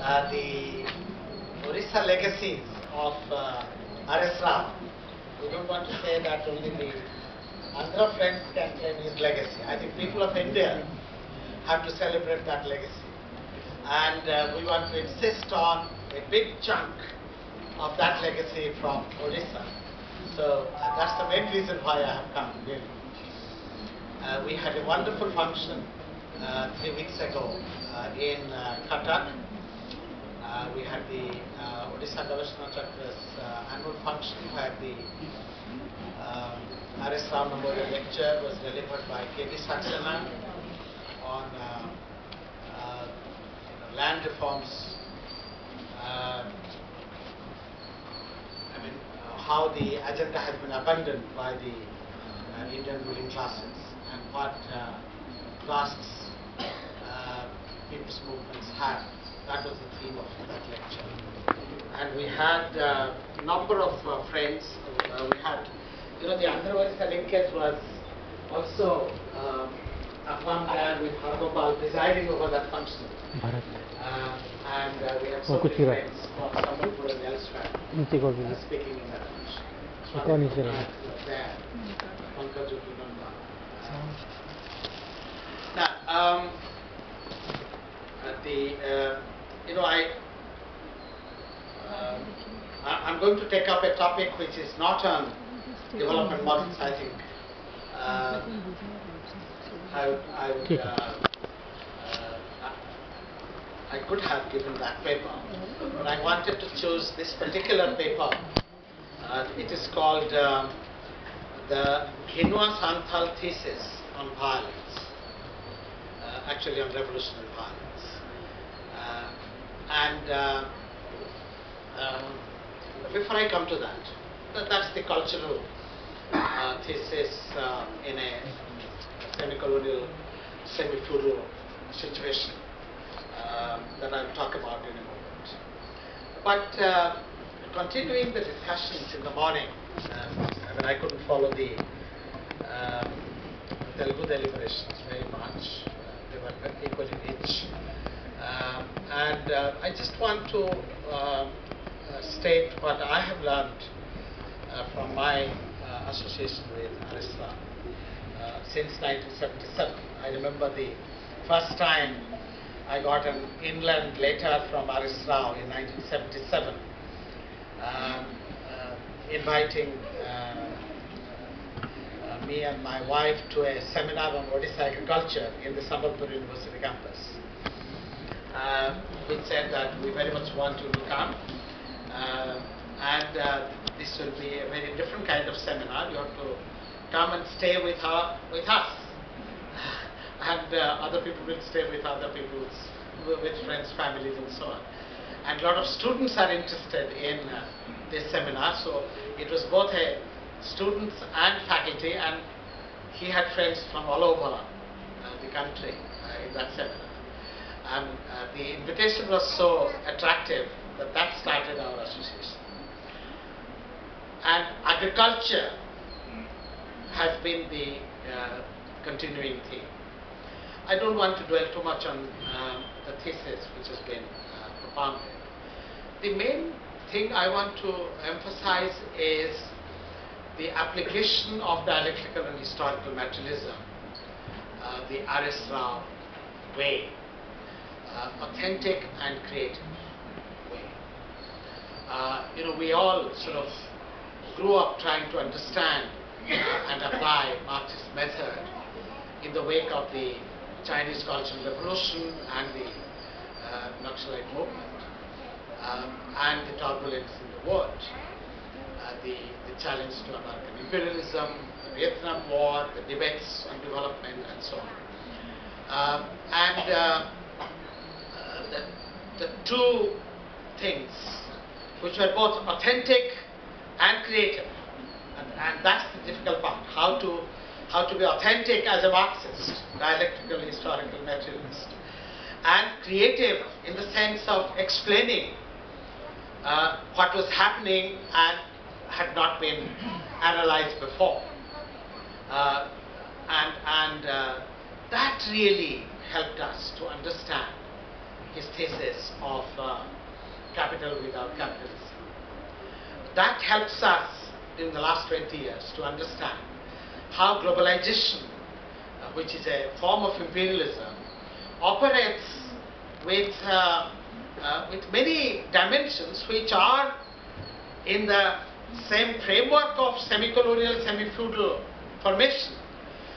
the Orissa legacies of RSRao. We don't want to say that only the Andhra friends can claim his legacy. I think people of India have to celebrate that legacy. And we want to insist on a big chunk of that legacy from Orissa. So that's the main reason why I have come, really. We had a wonderful function 3 weeks ago in Cuttack. We had the Odisha Gaveshana Chakra's annual function where the RSRao Memorial Lecture was delivered by K.V. Saxena on land reforms, how the agenda has been abandoned by the Indian ruling classes and what tasks people's movements have. That was the theme of that lecture. And we had a number of friends. We had, the Andhra linkage was also Afghan Bayan with Hargopal presiding over that function. And we had so many friends from Sambalpur and elsewhere speaking in that function. Now, I'm going to take up a topic which is not on development models. I think I could have given that paper, but I wanted to choose this particular paper. It is called the Ghinwa Santhal Thesis on Violence, actually on revolutionary violence. Before I come to that, that's the cultural thesis in a semi-colonial, semi-feudal situation that I'll talk about in a moment. But continuing the discussions in the morning, I couldn't follow the Telugu deliberations very much. They were equally rich. I just want to state what I have learned from my association with RSRao since 1977. I remember the first time I got an inland letter from RSRao in 1977 inviting me and my wife to a seminar on Odisha agriculture in the Sambalpur University campus. Which said that we very much want you to come, and this will be a very different kind of seminar. You have to come and stay with us, and other people will stay with other people's, with friends, families, and so on. And a lot of students are interested in this seminar, so it was both a students and faculty, and he had friends from all over the country in that seminar. The invitation was so attractive that started our association. And agriculture has been the continuing theme. I don't want to dwell too much on the thesis which has been propounded. The main thing I want to emphasize is the application of dialectical and historical materialism, the RSRao way. Authentic and creative way. We all sort of grew up trying to understand and apply Marxist method in the wake of the Chinese Cultural Revolution and the Naxalite movement and the turbulence in the world, the challenge to American imperialism, the Vietnam War, the debates on development, and so on. The two things which were both authentic and creative, and that's the difficult part, how to be authentic as a Marxist, dialectical, historical, materialist, and creative in the sense of explaining what was happening and had not been analyzed before. That really helped us to understand his thesis of capital without capitalism. That helps us in the last 20 years to understand how globalization, which is a form of imperialism, operates with many dimensions which are in the same framework of semi-colonial, semi-feudal formation.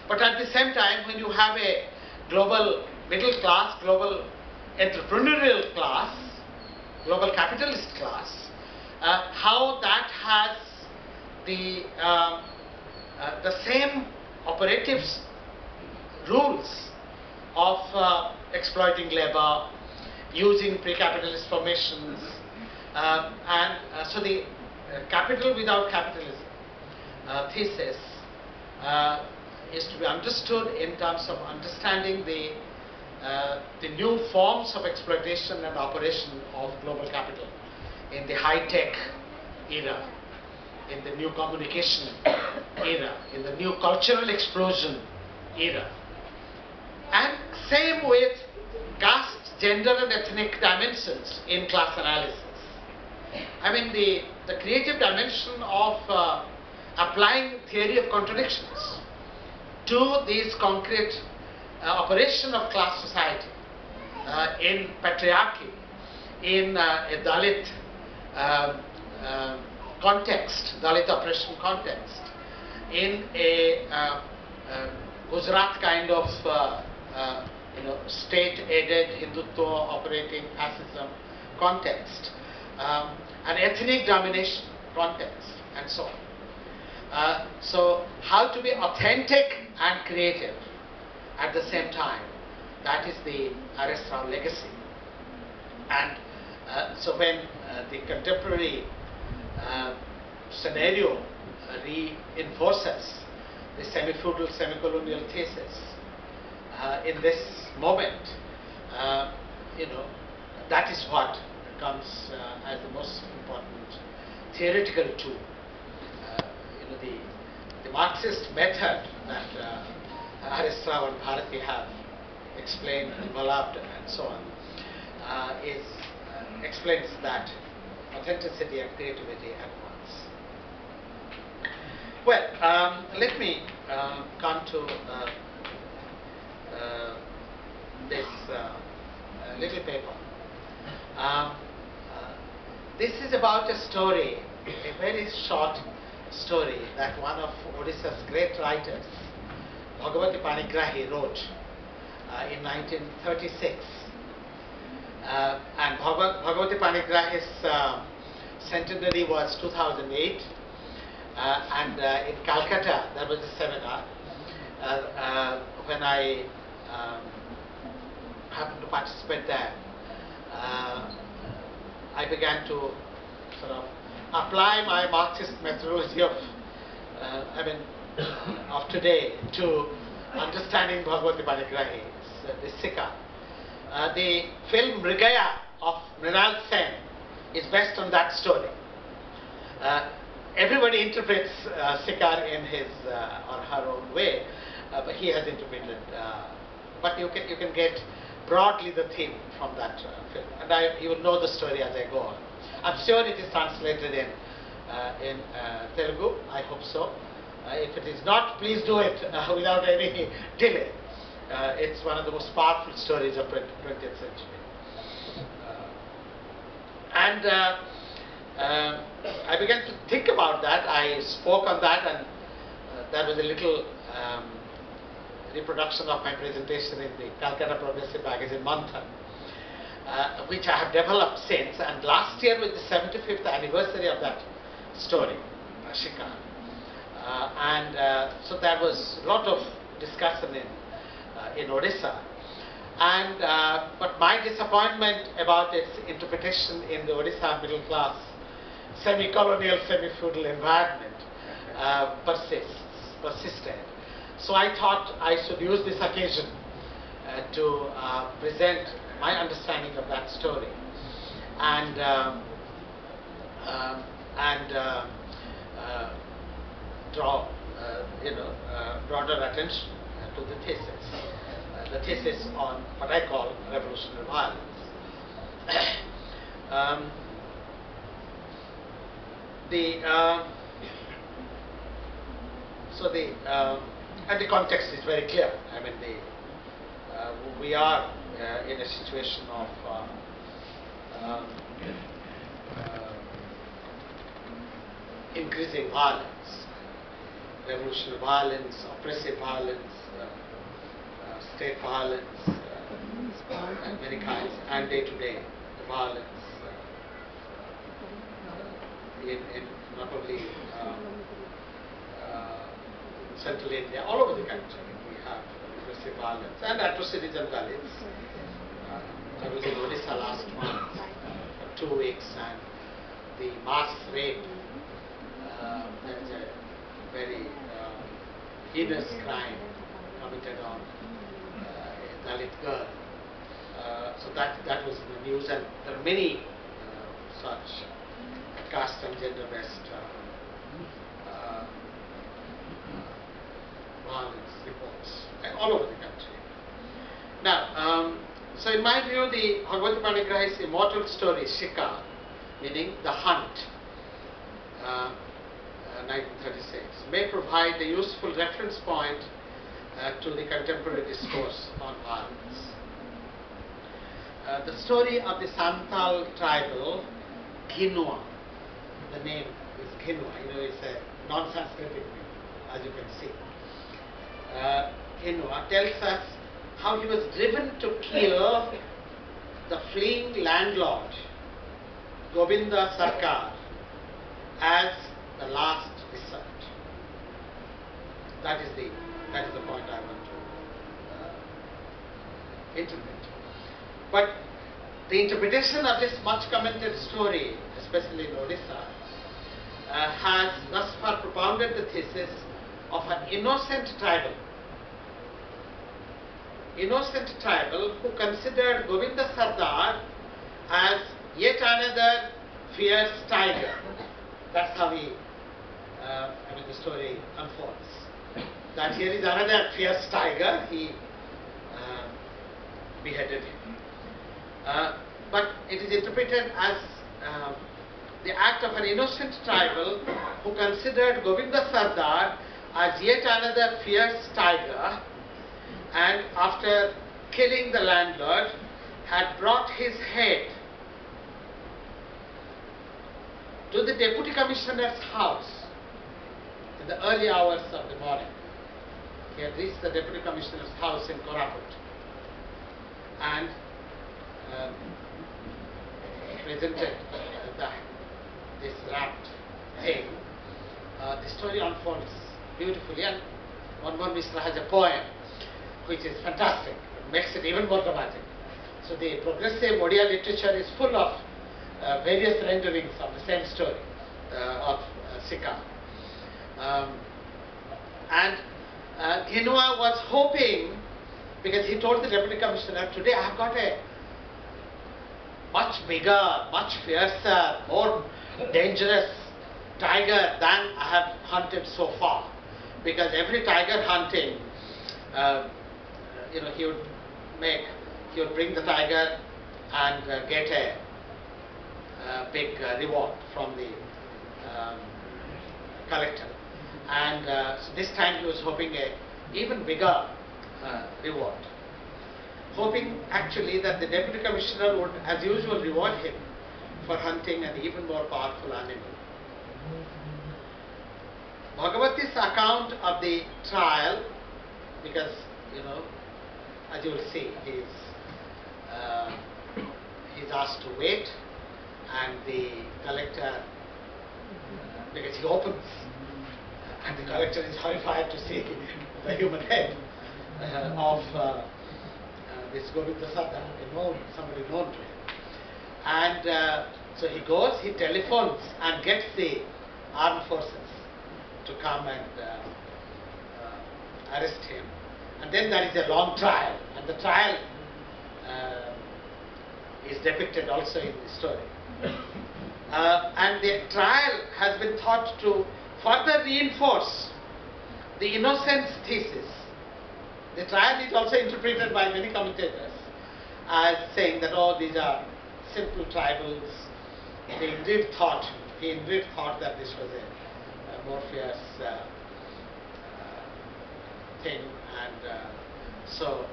But at the same time, when you have a global middle class, global entrepreneurial class, global capitalist class, how that has the same operative rules of exploiting labor, using pre-capitalist formations, so the capital without capitalism thesis is to be understood in terms of understanding the new forms of exploitation and operation of global capital in the high-tech era, in the new communication era, in the new cultural explosion era. And same with caste, gender and ethnic dimensions in class analysis. I mean, the creative dimension of applying theory of contradictions to this concrete operation of class society in patriarchy, in a Dalit context, Dalit oppression context, in a Gujarat kind of state-aided Hindutva operating fascism context, an ethnic domination context, and so on. So how to be authentic and creative at the same time, that is the RSRao legacy. And so when the contemporary scenario reinforces the semi-feudal, semi-colonial thesis in this moment, that is what comes as the most important theoretical tool. The Marxist method that RSRao and Bharati have explained, developed, and so on, explains that authenticity and creativity at once. Well, let me come to this little paper. This is about a story, a very short story that one of Odisha's great writers, Bhagavati Panigrahi, wrote in 1936. And Bhagavati Panigrahi's centenary was 2008. And in Calcutta, there was a seminar when I happened to participate there. I began to sort of apply my Marxist methodology of of today to understanding Bhagavati Panigrahi, the Sikha. The film Mrigaya of Mrinal Sen is based on that story. Everybody interprets Sikar in his or her own way, but he has interpreted. But you can get broadly the theme from that film, and you will know the story as I go on. I'm sure it is translated in Telugu. I hope so. If it is not, please do it without any delay. It's one of the most powerful stories of 20th century. I began to think about that. I spoke on that, and there was a little reproduction of my presentation in the Calcutta Progressive Magazine Manthan, which I have developed since. And last year was the 75th anniversary of that story, Shikar. So there was a lot of discussion in Odisha. And but my disappointment about its interpretation in the Odisha middle class, semi-colonial, semi-feudal environment persisted. So I thought I should use this occasion to present my understanding of that story and draw broader attention to the thesis on what I call revolutionary violence. Um, and the context is very clear. I mean, we are in a situation of um, increasing violence, revolutionary violence, oppressive violence, state violence, and many kinds, and day-to-day violence in not only Central India, all over the country. We have oppressive violence and atrocities and Dalits. I was in Odisha last month for 2 weeks, and the mass rape, that is a very heinous crime committed on a Dalit girl. So that was in the news, and there are many such caste and gender-based violence reports all over the country. Now, so in my view, the Bhagavati Panigrahi's immortal story, Shikar, meaning the hunt, 1936, may provide a useful reference point to the contemporary discourse on violence. The story of the Santal tribal Ghinua, the name is Ghinua, it's a non-Sanskritic name, as you can see. Ghinua tells us how he was driven to kill the fleeing landlord, Govinda Sarkar, as the last resort. That is the point I want to interpret. But the interpretation of this much commented story, especially in Odisha, has thus far propounded the thesis of an innocent tribal who considered Govinda Sardar as yet another fierce tiger. That's how the story unfolds. That here is another fierce tiger. He beheaded him. But it is interpreted as the act of an innocent tribal who considered Govinda Sardar as yet another fierce tiger, and after killing the landlord had brought his head to the Deputy Commissioner's house in the early hours of the morning. He had reached the Deputy Commissioner's house in Koraput and presented this wrapped thing. The story unfolds beautifully, and Manmohan Mishra has a poem which is fantastic, makes it even more dramatic. So the progressive Odia literature is full of various renderings of the same story of Sikar. And Ghinua was hoping, because he told the Deputy Commissioner, today I have got a much bigger, much fiercer, more dangerous tiger than I have hunted so far. Because every tiger hunting, he would bring the tiger and get a big reward from the collector. And so this time he was hoping a even bigger reward. Hoping actually that the Deputy Commissioner would, as usual, reward him for hunting an even more powerful animal. Bhagavati's account of the trial, because, as you will see, he's asked to wait, and the collector, because he opens, and the collector is horrified to see the human head of this Govinda Sardar, somebody known to him. And so he goes, he telephones and gets the armed forces to come and arrest him. And then there is a long trial, and the trial is depicted also in the story. And the trial has been thought to further reinforce the innocence thesis. The trial is also interpreted by many commentators as saying that, these are simple tribals. He indeed thought that this was a more fierce thing, and so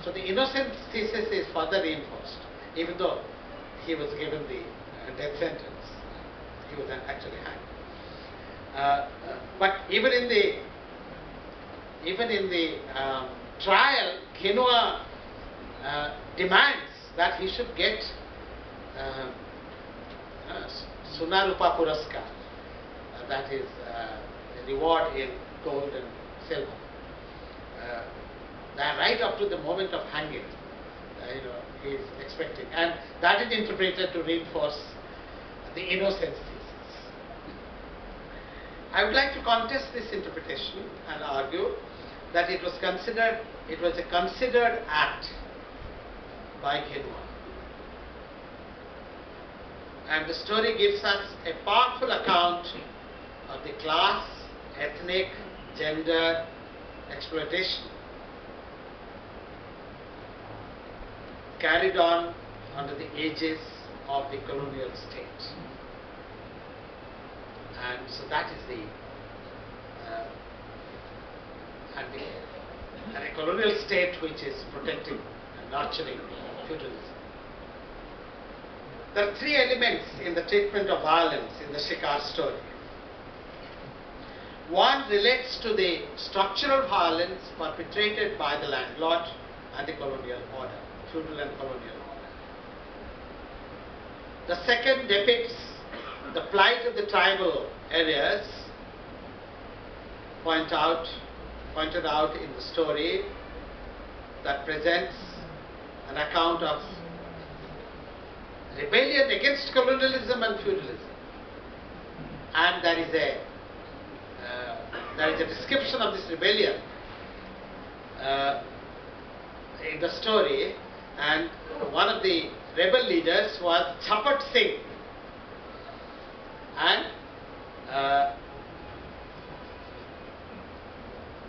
the innocence thesis is further reinforced, even though he was given the death sentence. He was actually hanged. But even in the trial, Ghenua demands that he should get Sunarupa Puraskar, that is a reward in gold and silver. That right up to the moment of hanging, he is expecting, and that is interpreted to reinforce the innocence thesis. I would like to contest this interpretation and argue that it was a considered act by Ghenua. And the story gives us a powerful account of the class, ethnic, gender exploitation carried on under the aegis of the colonial state. And so that is a colonial state which is protecting and nurturing feudalism. There are three elements in the treatment of violence in the Shikar story. One relates to the structural violence perpetrated by the landlord and the colonial order, feudal and colonial order. The second depicts the plight of the tribal areas, pointed out in the story, that presents an account of rebellion against colonialism and feudalism. And there is a description of this rebellion in the story, and one of the rebel leaders was Chapat Singh. And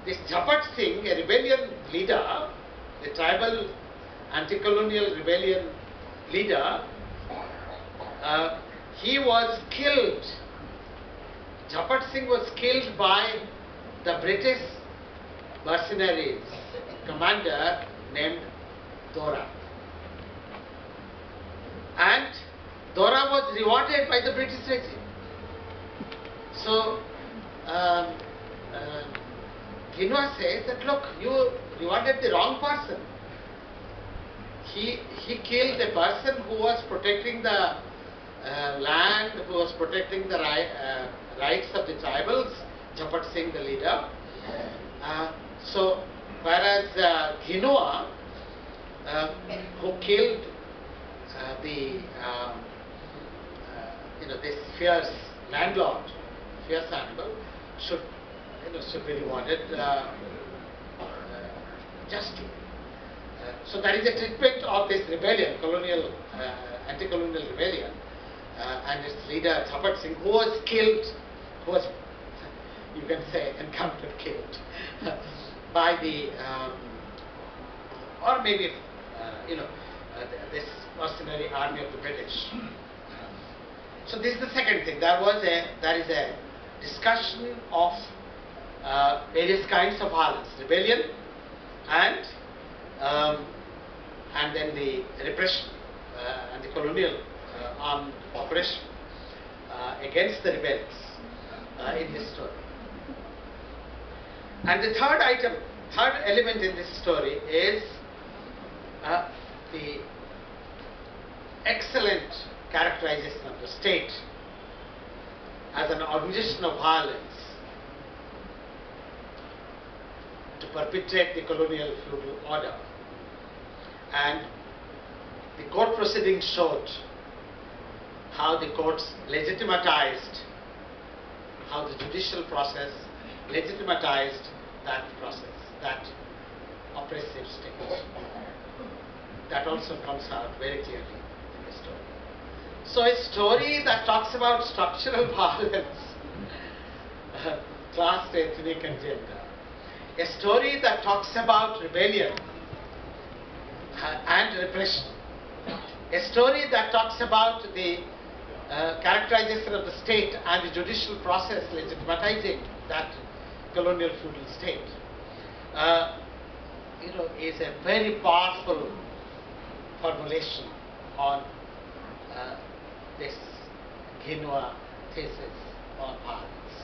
this Chapat Singh, a rebellion leader, a tribal anti-colonial rebellion leader, he was killed. Chapat Singh was killed by the British mercenaries commander named Dora. And Dora was rewarded by the British regime. So, Ghenua says that, look, you rewarded the wrong person. He killed a person who was protecting the land, who was protecting the rights of the tribals, Chapat Singh, the leader. So, whereas Ghenua, who killed this fierce landlord, should be rewarded justly. So that is a treatment of this rebellion, colonial, anti-colonial rebellion, and its leader Chapat Singh, who was killed, you can say, encountered, killed by the, or maybe, this mercenary army of the British. So this is the second thing. There is a discussion of various kinds of violence, rebellion, and then the repression and the colonial armed operation against the rebels in this story. And the third element in this story is the excellent characterization of the state as an organization of violence to perpetrate the colonial feudal order. And the court proceedings showed how the courts legitimatized, how the judicial process legitimatized that process, that oppressive state. That also comes out very clearly in the story. So a story that talks about structural violence, class, ethnic and gender. A story that talks about rebellion and repression. A story that talks about the characterization of the state and the judicial process legitimatizing that colonial feudal state, is a very powerful formulation on this Genua thesis on violence.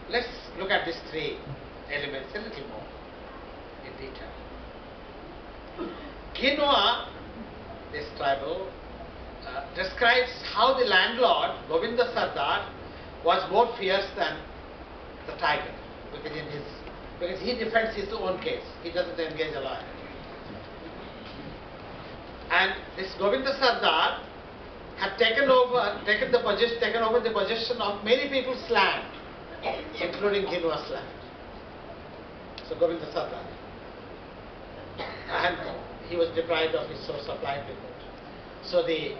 Let's look at these three elements a little more in detail. Genua, this tribal, describes how the landlord, Govinda Sardar, was more fierce than the tiger, because he defends his own case. He doesn't engage a lawyer. And this Govinda Sardar had taken over the possession of many people's land, including Genua's land. So Govinda Sardar. And he was deprived of his source of livelihood. So the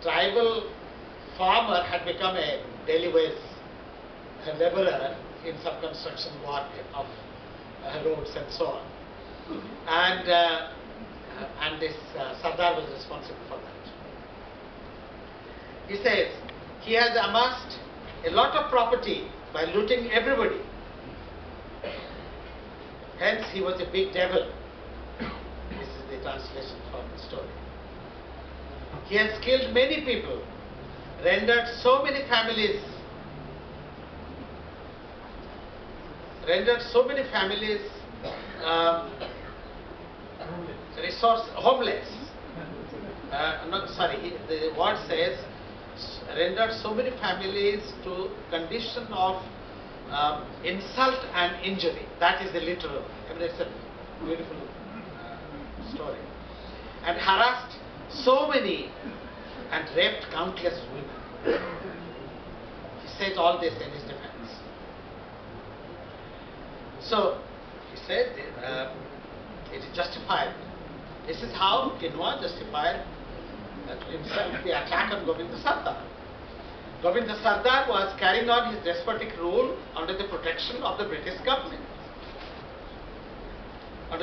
tribal farmer had become a daily wage laborer in some construction work of roads and so on. And this Sardar was responsible for that. He says he has amassed a lot of property by looting everybody. Hence he was a big devil. This is the translation from the story. He has killed many people, rendered so many families homeless. The word says rendered so many families to condition of insult and injury. That is the literal. I mean, it's a beautiful story. And harassed so many and raped countless women. He says all this in his defense. So he said it is justified. This is how Genua justified to himself the attack on Govinda Sardar. Govinda Sardar was carrying on his despotic rule under the protection of the British government. And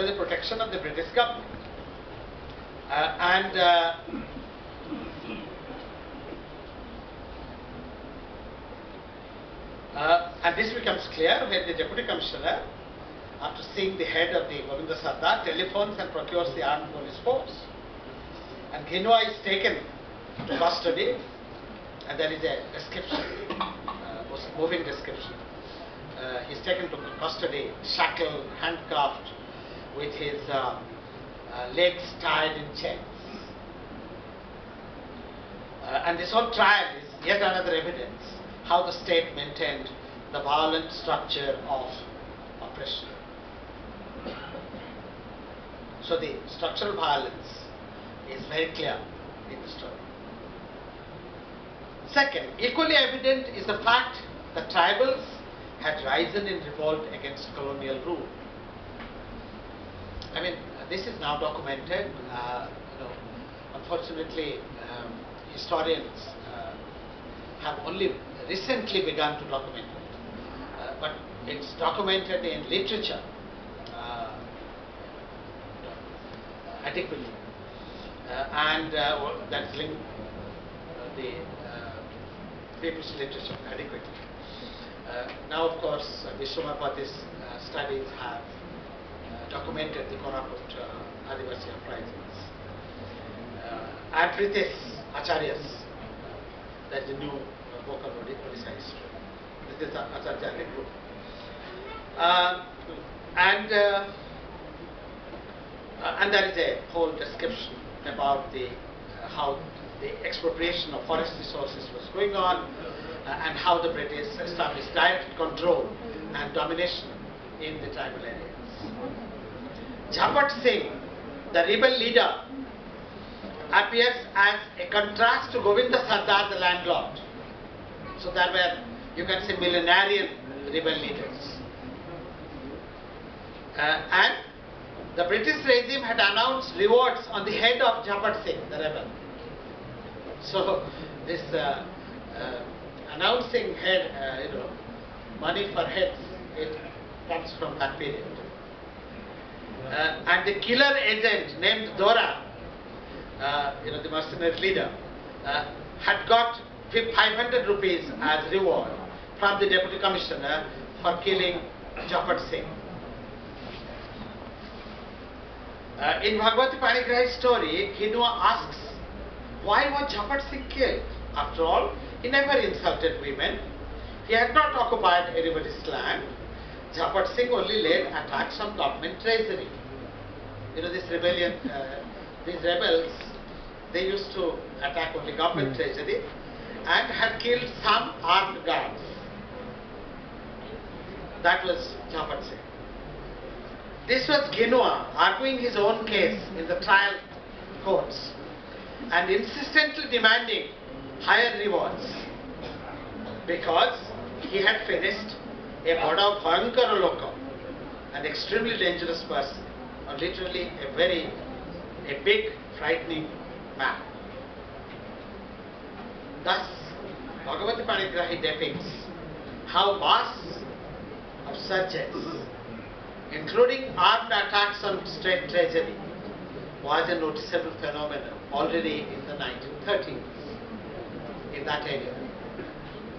this becomes clear when the deputy commissioner, after seeing the head of the Govinda Sardar, telephones and procures the armed police force. And Genua is taken to custody, and there is a description, moving description. He's taken to custody, shackled, handcuffed, with his legs tied in chains. And this whole trial is yet another evidence how the state maintained the violent structure of oppression. So the structural violence is very clear in the story. Second, equally evident is the fact that tribals had risen in revolt against colonial rule. I mean, this is now documented. Unfortunately, historians have only recently begun to document it, but it's documented in literature adequately, and that's linked the people's literature adequately. Now, of course, the Shumapati's studies have documented the Koraput Adivasi uprisings. Adritis Acharyas, that's the new book on Odisha history. This is Acharya group. And there is a whole description about how the expropriation of forest resources was going on, and how the British established direct control and domination in the tribal areas. Jhapat Singh, the rebel leader, appears as a contrast to Govinda Sardar, the landlord. So there were, you can say, millenarian rebel leaders. And the British regime had announced rewards on the head of Jhapat Singh, the rebel. So this announcing head, money for heads, it comes from that period. And the killer agent named Dora the mercenary leader, had got 500 rupees as reward from the deputy commissioner for killing Japat Singh. In Bhagwati Panigrahi's story, Kinua asks, why was Japat Singh killed? After all, he never insulted women. He had not occupied anybody's land. Japat Singh only led attacks on government treasury. This rebellion, these rebels, they used to attack only government treasury and had killed some armed guards. That was Japat Singh. This was Ghenua arguing his own case in the trial courts and insistently demanding higher rewards because he had finished a Bada Bhayankara Loka, an extremely dangerous person, or literally a big, frightening man. Thus, Bhagavati Panigrahi depicts how mass of searches, including armed attacks on state treasury, was a noticeable phenomenon already in the 1930s in that area.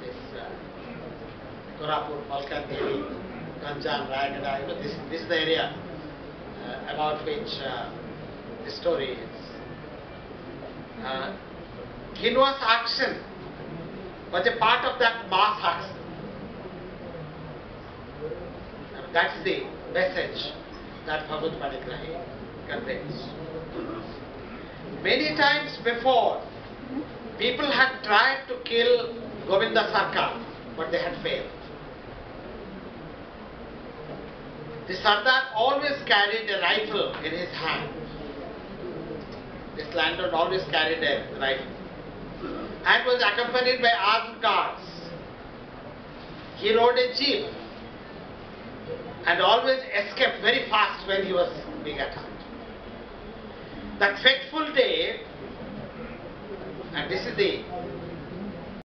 This Korapur, Malkandgiri, Ganjam, Rayagada, this is the area about which the story is. Kinua's action was a part of that mass action. That's the message that Bhagavad Panigrahi conveys. Many times before, people had tried to kill Govinda Sarkar, but they had failed. The Sardar always carried a rifle in his hand. This landlord always carried a rifle and was accompanied by armed guards. He rode a jeep and always escaped very fast when he was being attacked. That fateful day, and this is the